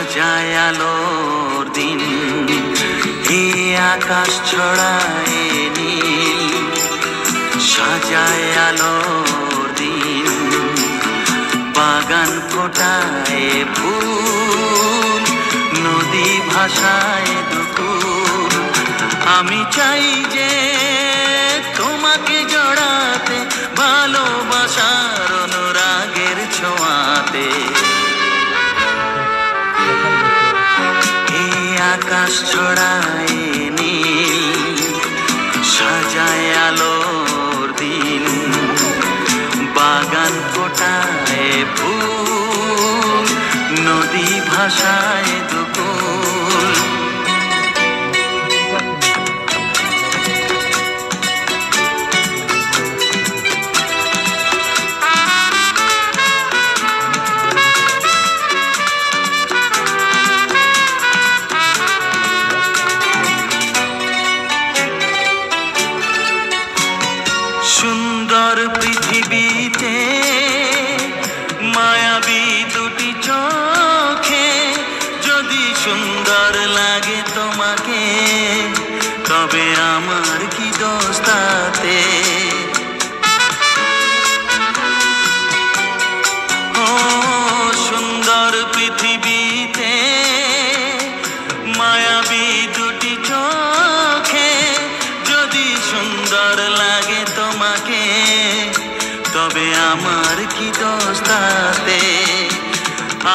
সাজায় আলোর দিন, এই আকাশ ছড়ায় নীল, সাজায় আলোর দিন, বাগান ফোটায় ফুল, নদী ভাষায় দুকুল। আমি চাই যে তোমাকে জড়াতে, ভালোবাসার অনুরাগের ছোঁয়াতে। এই আকাশ ছড়ায় নীল, সাজায় আলোর দিন, বাগান ফোটায় ফুল, নদী ভাষায় দুকুল। সুন্দর পৃথিবীতে মায়াবী দুটি চোখে, যদি সুন্দর লাগে তোমাকে, তবে আমার কি দোষ তাতে? ও সুন্দর পৃথিবীতে মায়াবী দুটি চোখে, যদি সুন্দর লাগে তোমাকে, তবে আমার কি দোষ তাতে?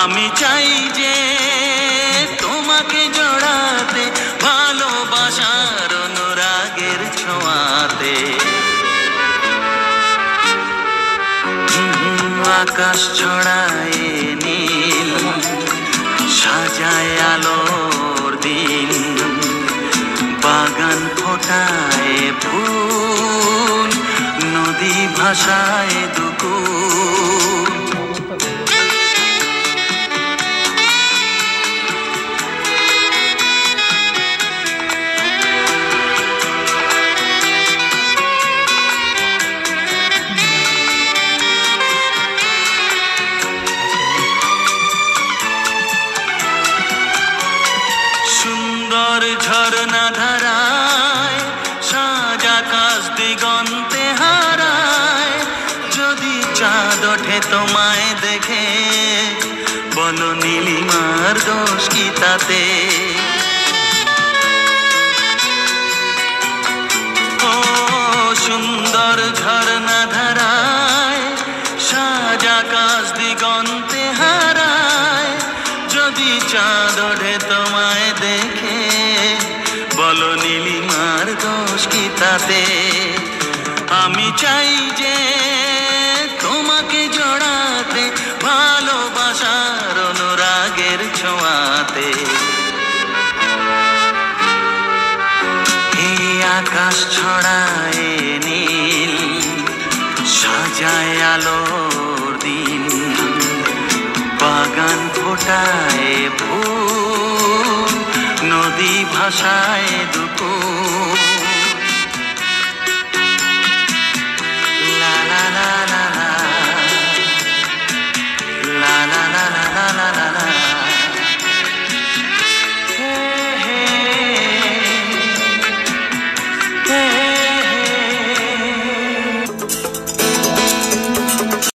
আমি চাই যে তোমাকে জড়াতে, ভালোবাসার অনুরাগের ছোঁয়াতে। আকাশ ছড়ায় নীল, সাজায় আলোর দিন, বাগান ফোটায় ফুল, নদী ভাষায় দুকুল। সুন্দর ঝরনা ধারায় সাজ আকাশ দিগন্তে হারায়, যদি চাঁদ ওঠে তোমায় দেখে, বলো নীলিমার দোষ কি তাতে? ও সুন্দর ঝরনা ধারায় সাজ আকাশ দিগন্তে হারায়, যদি চাঁদ ওঠে তোমায় দেখে, বলো নীলিমার দোষ কি তাতে? আমি চাই যে তোমাকে জড়াতে, ভালোবাসার অনুরাগের ছোঁয়াতে। এই আকাশ ছড়ায় নীল, সাজায় আলোর দিন, বাগান ফোটায় ফুল, নদী ভাষায় দুকুল।